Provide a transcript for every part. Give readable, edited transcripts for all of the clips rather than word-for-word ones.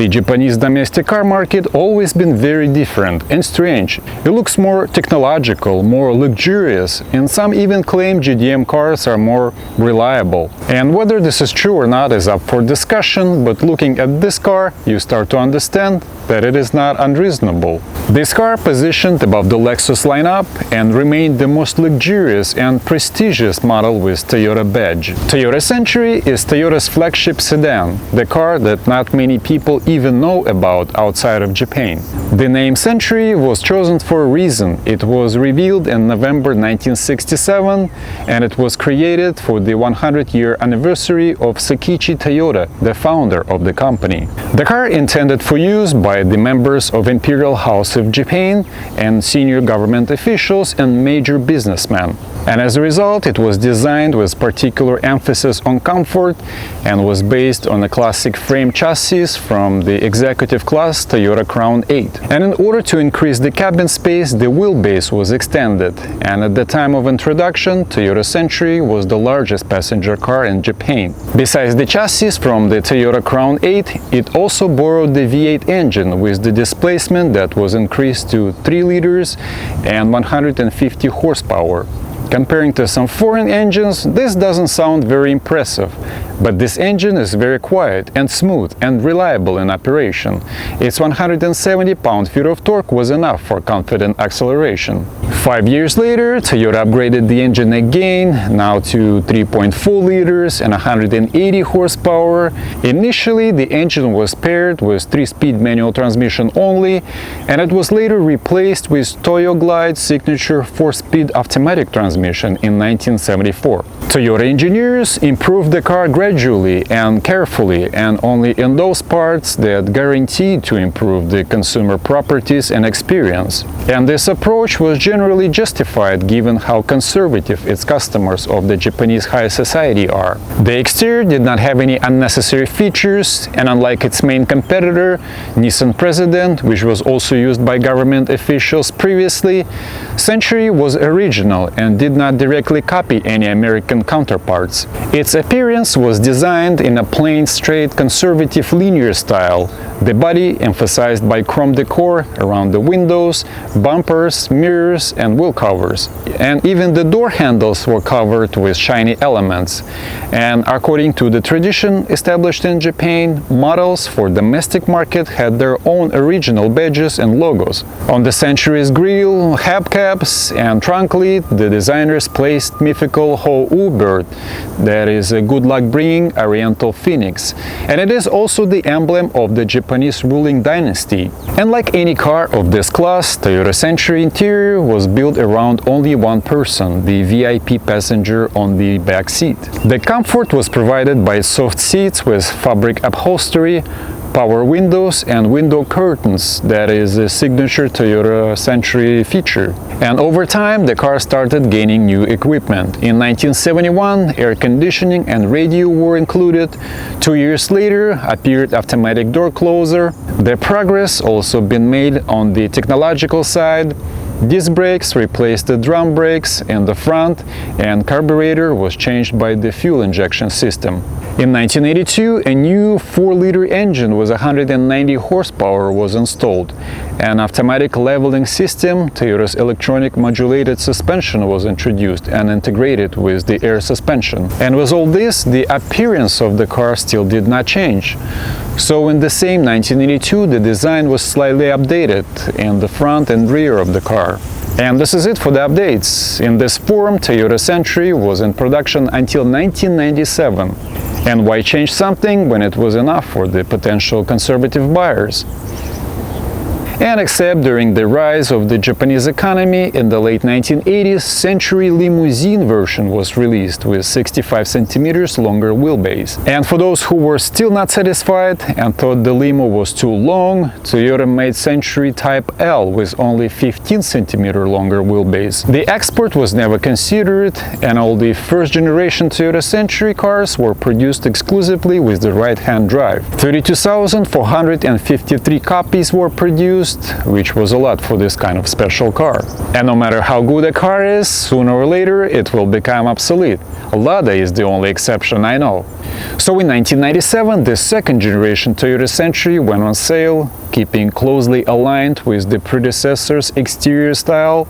The Japanese domestic car market always been very different and strange. It looks more technological, more luxurious, and some even claim GDM cars are more reliable. And whether this is true or not is up for discussion, but looking at this car, you start to understand that it is not unreasonable. This car positioned above the Lexus lineup and remained the most luxurious and prestigious model with Toyota badge. Toyota Century is Toyota's flagship sedan, the car that not many people even know about outside of Japan. The name Century was chosen for a reason. It was revealed in November 1967 and it was created for the 100-year anniversary of Sakichi Toyota, the founder of the company. The car intended for use by the members of Imperial House of Japan and senior government officials and major businessmen. And as a result, it was designed with particular emphasis on comfort and was based on a classic frame chassis from the executive class Toyota Crown 8. And in order to increase the cabin space, the wheelbase was extended. And at the time of introduction, Toyota Century was the largest passenger car in Japan. Besides the chassis from the Toyota Crown 8, it also borrowed the V8 engine with the displacement that was increased to 3 liters and 150 horsepower. Comparing to some foreign engines, this doesn't sound very impressive, but this engine is very quiet and smooth and reliable in operation. Its 170 pound-feet of torque was enough for confident acceleration. 5 years later, Toyota upgraded the engine again, now to 3.4 liters and 180 horsepower. Initially, the engine was paired with 3-speed manual transmission only, and it was later replaced with Toyo Glide's signature 4-speed automatic transmission in 1974. Toyota engineers improved the car gradually and carefully, and only in those parts that guaranteed to improve the consumer properties and experience. And this approach was generally justified given how conservative its customers of the Japanese high society are. The exterior did not have any unnecessary features, and unlike its main competitor, Nissan President, which was also used by government officials previously, Century was original and did not directly copy any American counterparts. Its appearance was designed in a plain, straight, conservative linear style, the body emphasized by chrome decor around the windows, bumpers, mirrors, and wheel covers. And even the door handles were covered with shiny elements. And according to the tradition established in Japan, models for domestic market had their own original badges and logos. On the Century's grille, hubcaps, and trunk lid, the designers placed mythical Ho-U bird, that is a good luck bringing oriental phoenix. And it is also the emblem of the Japanese ruling dynasty. And like any car of this class, Toyota Century interior was built around only one person, the VIP passenger on the back seat. The comfort was provided by soft seats with fabric upholstery, power windows and window curtains, that is a signature Toyota Century feature. And over time, the car started gaining new equipment. In 1971, air conditioning and radio were included. 2 years later, appeared automatic door closer. The progress also been made on the technological side. Disc brakes replaced the drum brakes in the front, and carburetor was changed by the fuel injection system. In 1982, a new 4-liter engine with 190 horsepower was installed. An automatic leveling system, Toyota's electronic modulated suspension, was introduced and integrated with the air suspension. And with all this, the appearance of the car still did not change. So in the same 1982, the design was slightly updated in the front and rear of the car. And this is it for the updates. In this form, Toyota Century was in production until 1997. And why change something when it was enough for the potential conservative buyers? And except during the rise of the Japanese economy in the late 1980s, Century limousine version was released with 65 centimeters longer wheelbase. And for those who were still not satisfied and thought the limo was too long, Toyota made Century Type L with only 15 centimeter longer wheelbase. The export was never considered, and all the first generation Toyota Century cars were produced exclusively with the right-hand drive. 32,453 copies were produced, introduced, which was a lot for this kind of special car. And no matter how good a car is, sooner or later it will become obsolete. Lada is the only exception I know. So in 1997, the second generation Toyota Century went on sale, keeping closely aligned with the predecessor's exterior style,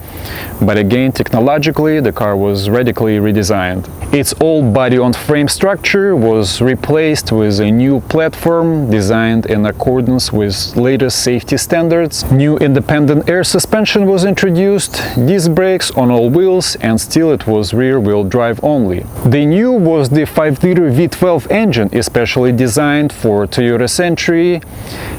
but again, technologically, the car was radically redesigned. Its old body-on-frame structure was replaced with a new platform designed in accordance with latest safety standards. New independent air suspension was introduced, disc brakes on all wheels, and still it was rear-wheel drive only. The new was the 5-liter V12 engine, especially designed for Toyota Century.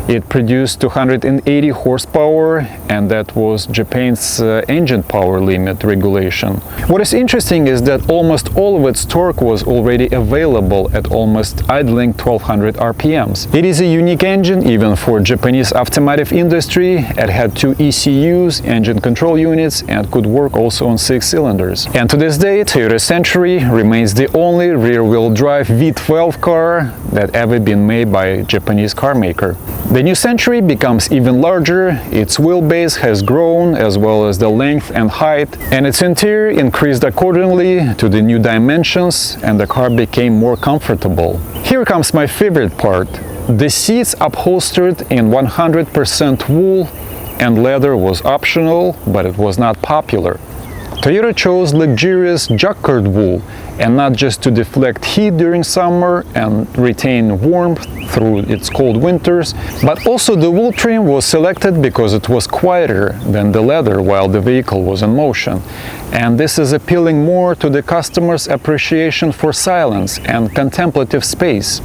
It produced 280 horsepower, and that was Japan's engine power limit regulation. What is interesting is that almost all of its torque was already available at almost idling 1200 RPMs. It is a unique engine even for Japanese automotive industry. It had 2 ECUs, engine control units, and could work also on 6 cylinders. And to this day, Toyota Century remains the only rear-wheel drive V12 car that ever been made by a Japanese car maker. The new Century becomes even larger, its wheelbase has grown as well as the length and height, and its interior increased accordingly to the new dimensions, and the car became more comfortable. Here comes my favorite part. The seats upholstered in 100% wool, and leather was optional, but it was not popular. Toyota chose luxurious jacquard wool, and not just to deflect heat during summer and retain warmth through its cold winters, but also the wool trim was selected because it was quieter than the leather while the vehicle was in motion. And this is appealing more to the customer's appreciation for silence and contemplative space.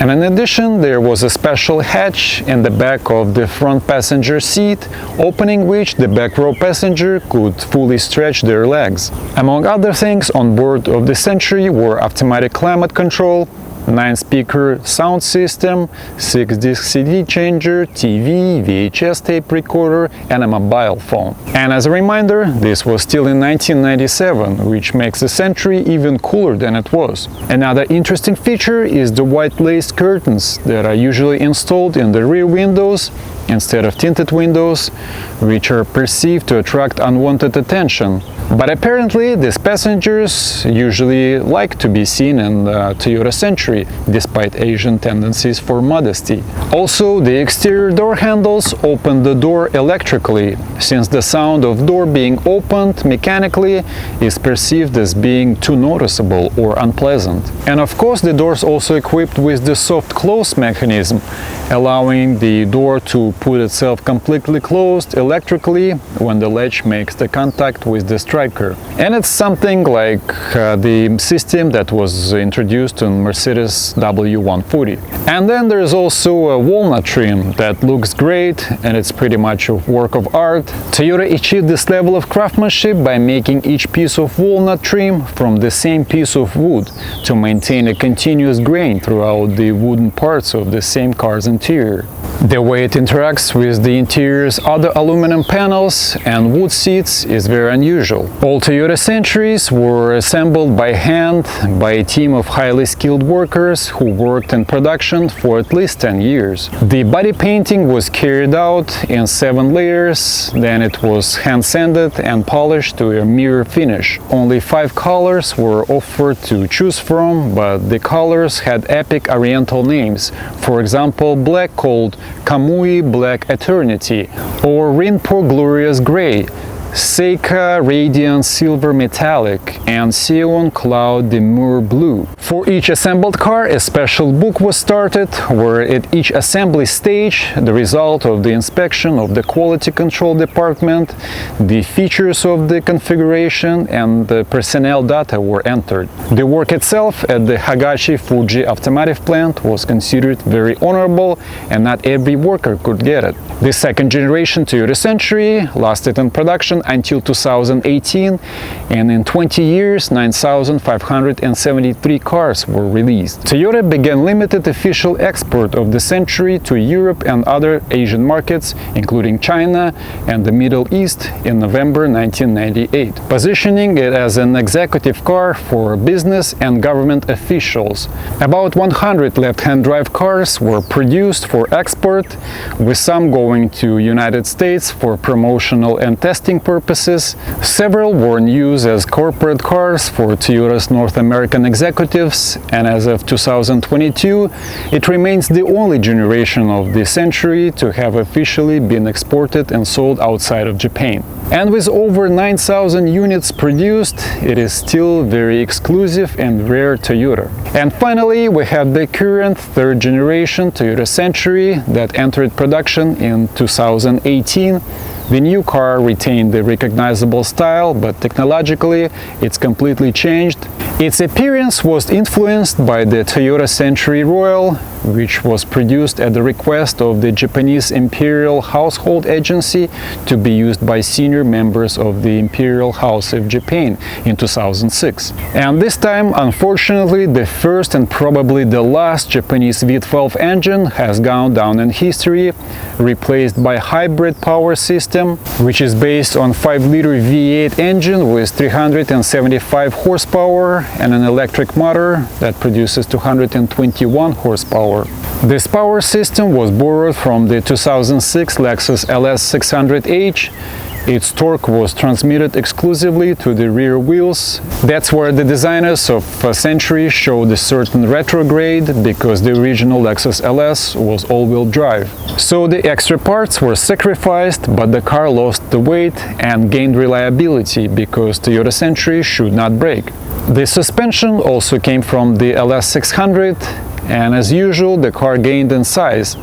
And in addition, there was a special hatch in the back of the front passenger seat, opening which the back row passenger could fully stretch their legs. Among other things, on board of the Century were automatic climate control, 9-speaker sound system, 6-disc CD changer, TV, VHS tape recorder, and a mobile phone. And as a reminder, this was still in 1997, which makes the Century even cooler than it was. Another interesting feature is the white lace curtains that are usually installed in the rear windows instead of tinted windows, which are perceived to attract unwanted attention. But apparently, these passengers usually like to be seen in the Toyota Century, despite Asian tendencies for modesty. Also, the exterior door handles open the door electrically, since the sound of door being opened mechanically is perceived as being too noticeable or unpleasant. And of course, the doors also equipped with the soft close mechanism, allowing the door to put itself completely closed electrically when the latch makes the contact with the striker. And it's something like the system that was introduced in Mercedes W140. And then there's also a walnut trim that looks great, and it's pretty much a work of art. Toyota achieved this level of craftsmanship by making each piece of walnut trim from the same piece of wood to maintain a continuous grain throughout the wooden parts of the same car's interior. The way it interacts with the interior's other aluminum panels and wood seats is very unusual. All Toyota Centuries were assembled by hand by a team of highly skilled workers who worked in production for at least 10 years. The body painting was carried out in 7 layers, then it was hand-sanded and polished to a mirror finish. Only 5 colors were offered to choose from, but the colors had epic oriental names. For example, black called Kamui Black Eternity, or Rinpo Glorious Gray, Seika Radiant Silver Metallic, and Seon Cloud Demure Blue. For each assembled car, a special book was started, where at each assembly stage, the result of the inspection of the quality control department, the features of the configuration, and the personnel data were entered. The work itself at the Hagashi Fuji automotive plant was considered very honorable, and not every worker could get it. The second generation Toyota Century lasted in production until 2018, and in 20 years 9,573 cars were released. Toyota began limited official export of the Century to Europe and other Asian markets, including China and the Middle East, in November 1998, positioning it as an executive car for business and government officials. About 100 left-hand drive cars were produced for export, with some going to United States for promotional and testing purposes. Several were in use as corporate cars for Toyota's North American executives, and as of 2022, it remains the only generation of the Century to have officially been exported and sold outside of Japan. And with over 9,000 units produced, it is still very exclusive and rare Toyota. And finally, we have the current third generation Toyota Century that entered production in 2018. The new car retained the recognizable style, but technologically it's completely changed. Its appearance was influenced by the Toyota Century Royal, which was produced at the request of the Japanese Imperial Household Agency to be used by senior members of the Imperial House of Japan in 2006. And this time, unfortunately, the first and probably the last Japanese V12 engine has gone down in history, replaced by a hybrid power system, which is based on 5-liter V8 engine with 375 horsepower and an electric motor that produces 221 horsepower. This power system was borrowed from the 2006 Lexus LS 600H. Its torque was transmitted exclusively to the rear wheels. That's where the designers of Century showed a certain retrograde, because the original Lexus LS was all-wheel drive. So the extra parts were sacrificed, but the car lost the weight and gained reliability, because Toyota Century should not break. The suspension also came from the LS 600, and as usual, the car gained in size.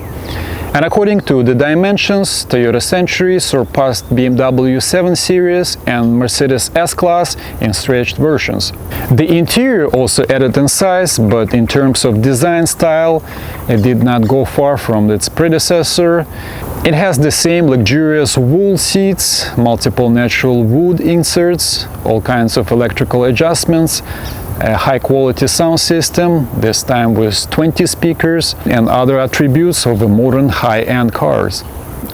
And according to the dimensions, Toyota Century surpassed BMW 7 Series and Mercedes S-Class in stretched versions. The interior also added in size, but in terms of design style, it did not go far from its predecessor. It has the same luxurious wool seats, multiple natural wood inserts, all kinds of electrical adjustments, a high-quality sound system, this time with 20 speakers, and other attributes of a modern high-end cars.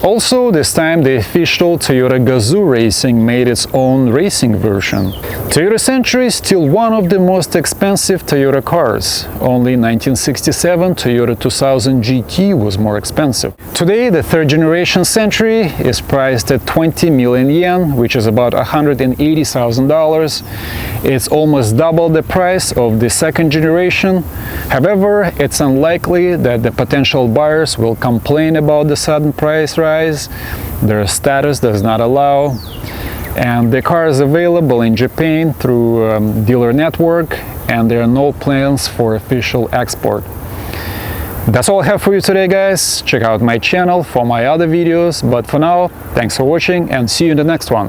Also, this time the official Toyota Gazoo Racing made its own racing version. Toyota Century is still one of the most expensive Toyota cars. Only in 1967 Toyota 2000 GT was more expensive. Today the third generation Century is priced at 20 million yen, which is about $180,000. It's almost double the price of the second generation. However, it's unlikely that the potential buyers will complain about the sudden price rise. Their status does not allow, and the car is available in Japan through dealer network, and there are no plans for official export. That's all I have for you today, guys. Check out my channel for my other videos, but for now, thanks for watching and see you in the next one.